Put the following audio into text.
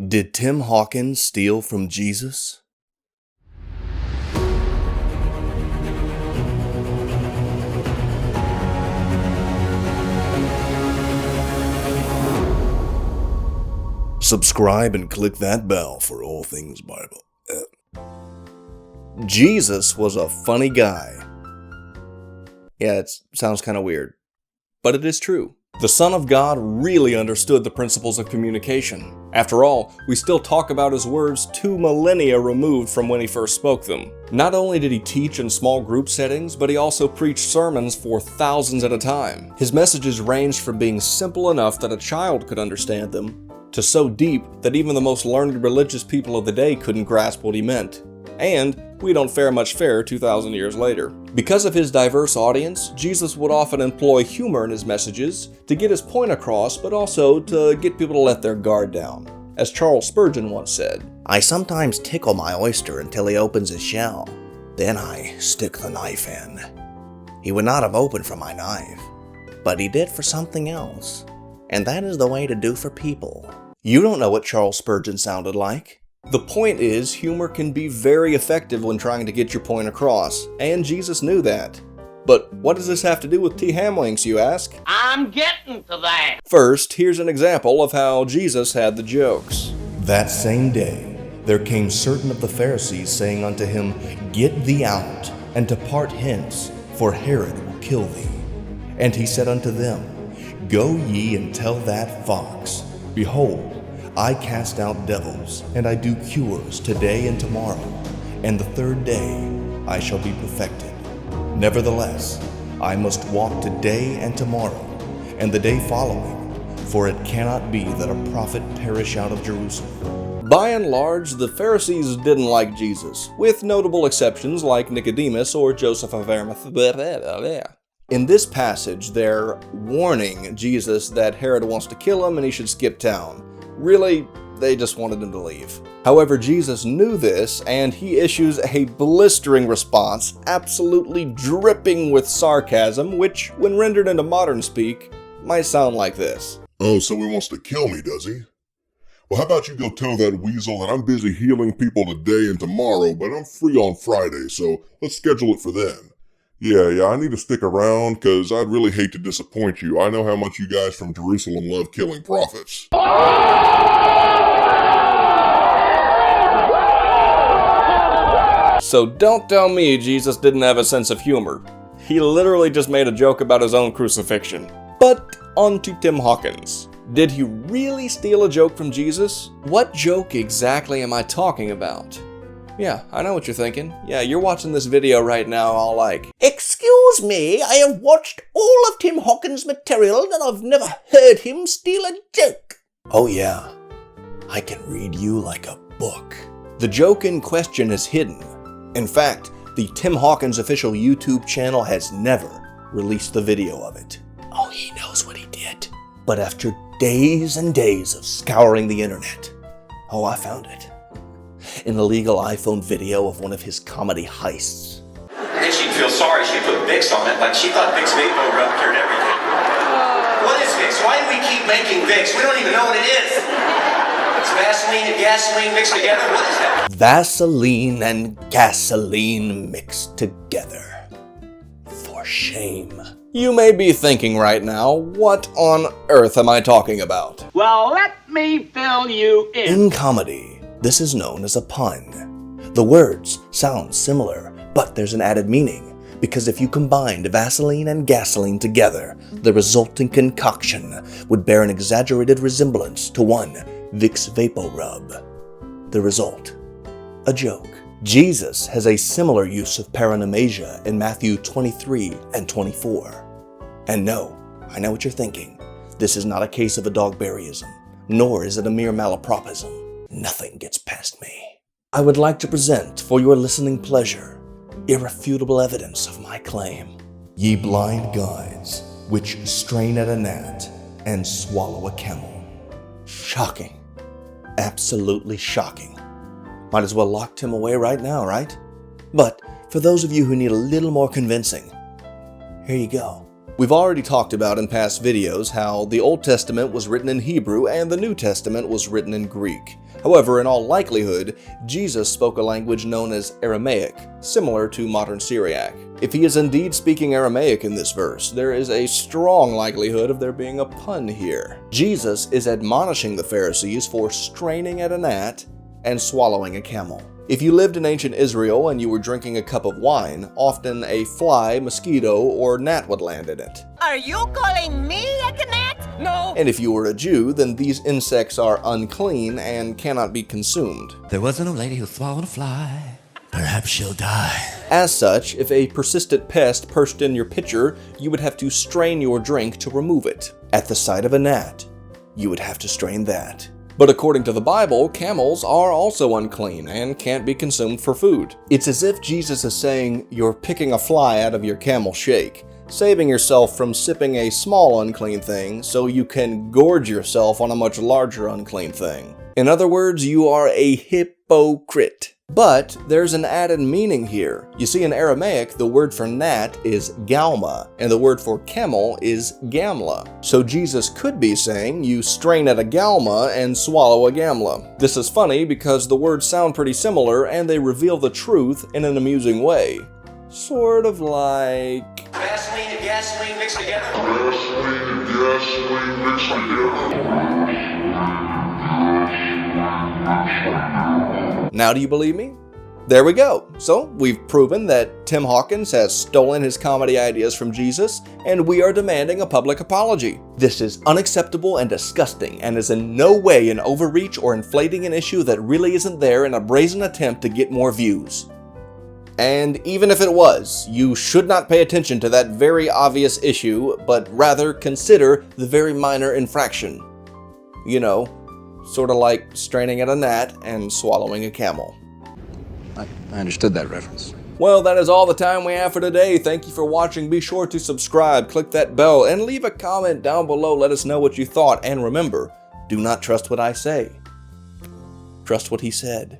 Did Tim Hawkins steal from Jesus? Subscribe and click that bell for all things Bible. Jesus was a funny guy. Yeah, it sounds kind of weird, but it is true. The Son of God really understood the principles of communication. After all, we still talk about his words 2 millennia removed from when he first spoke them. Not only did he teach in small group settings, but he also preached sermons for thousands at a time. His messages ranged from being simple enough that a child could understand them, to so deep that even the most learned religious people of the day couldn't grasp what he meant. And we don't fare much fairer 2,000 years later. Because of his diverse audience, Jesus would often employ humor in his messages to get his point across, but also to get people to let their guard down. As Charles Spurgeon once said, "I sometimes tickle my oyster until he opens his shell. Then I stick the knife in. He would not have opened for my knife, but he did for something else. And that is the way to do for people." You don't know what Charles Spurgeon sounded like. The point is, humor can be very effective when trying to get your point across, and Jesus knew that. But what does this have to do with T-Hamlinks, you ask? I'm getting to that. First, here's an example of how Jesus had the jokes. That same day there came certain of the Pharisees, saying unto him, Get thee out, and depart hence, for Herod will kill thee. And he said unto them, Go ye and tell that fox, Behold, I cast out devils, and I do cures today and tomorrow, and the third day I shall be perfected. Nevertheless, I must walk today and tomorrow, and the day following, for it cannot be that a prophet perish out of Jerusalem. By and large, the Pharisees didn't like Jesus, with notable exceptions like Nicodemus or Joseph of Arimathea. In this passage, they're warning Jesus that Herod wants to kill him and he should skip town. Really, they just wanted him to leave. However, Jesus knew this, and he issues a blistering response, absolutely dripping with sarcasm, which, when rendered into modern speak, might sound like this. Oh, so he wants to kill me, does he? Well, how about you go tell that weasel that I'm busy healing people today and tomorrow, but I'm free on Friday, so let's schedule it for then. Yeah, I need to stick around, because I'd really hate to disappoint you. I know how much you guys from Jerusalem love killing prophets. So don't tell me Jesus didn't have a sense of humor. He literally just made a joke about his own crucifixion. But on to Tim Hawkins. Did he really steal a joke from Jesus? What joke exactly am I talking about? Yeah, I know what you're thinking. Yeah, you're watching this video right now all like, "Excuse me, I have watched all of Tim Hawkins' material and I've never heard him steal a joke." Oh yeah, I can read you like a book. The joke in question is hidden. In fact, the Tim Hawkins official YouTube channel has never released the video of it. Oh, he knows what he did. But after days and days of scouring the internet, I found it. An illegal iPhone video of one of his comedy heists. And then she'd feel sorry she put Vicks on it, like she thought Vicks Vapor Rub cured everything. What is Vicks? Why do we keep making Vicks? We don't even know what it is. It's Vaseline and gasoline mixed together? What is that? Vaseline and gasoline mixed together. For shame. You may be thinking right now, what on earth am I talking about? Well, let me fill you in. In comedy, this is known as a pun. The words sound similar, but there's an added meaning, because if you combined Vaseline and gasoline together, the resulting concoction would bear an exaggerated resemblance to one Vicks Vapor Rub. The result, a joke. Jesus has a similar use of paranomasia in Matthew 23 and 24. And no, I know what you're thinking. This is not a case of a dogberryism, nor is it a mere malapropism. Nothing gets past me. I would like to present for your listening pleasure irrefutable evidence of my claim. Ye blind guides, which strain at a gnat and swallow a camel. Shocking. Absolutely shocking. Might as well lock Tim away right now, right? But for those of you who need a little more convincing, here you go. We've already talked about in past videos how the Old Testament was written in Hebrew and the New Testament was written in Greek. However, in all likelihood, Jesus spoke a language known as Aramaic, similar to modern Syriac. If he is indeed speaking Aramaic in this verse, there is a strong likelihood of there being a pun here. Jesus is admonishing the Pharisees for straining at a gnat and swallowing a camel. If you lived in ancient Israel and you were drinking a cup of wine, often a fly, mosquito, or gnat would land in it. Are you calling me a gnat? No. And if you were a Jew, then these insects are unclean and cannot be consumed. There wasn't a lady who swallowed a fly. Perhaps she'll die. As such, if a persistent pest perched in your pitcher, you would have to strain your drink to remove it. At the sight of a gnat, you would have to strain that. But according to the Bible, camels are also unclean and can't be consumed for food. It's as if Jesus is saying you're picking a fly out of your camel shake, saving yourself from sipping a small unclean thing so you can gorge yourself on a much larger unclean thing. In other words, you are a hypocrite. But there's an added meaning here. You see, in Aramaic, the word for gnat is galma, and the word for camel is gamla. So Jesus could be saying you strain at a galma and swallow a gamla. This is funny because the words sound pretty similar and they reveal the truth in an amusing way. Sort of like... Vaseline and gasoline mixed together. Now do you believe me? There we go. So we've proven that Tim Hawkins has stolen his comedy ideas from Jesus, and we are demanding a public apology. This is unacceptable and disgusting, and is in no way an overreach or inflating an issue that really isn't there in a brazen attempt to get more views. And even if it was, you should not pay attention to that very obvious issue, but rather consider the very minor infraction. You know, sort of like straining at a gnat and swallowing a camel. I understood that reference. Well, that is all the time we have for today. Thank you for watching. Be sure to subscribe, click that bell, and leave a comment down below. Let us know what you thought. And remember, do not trust what I say. Trust what he said.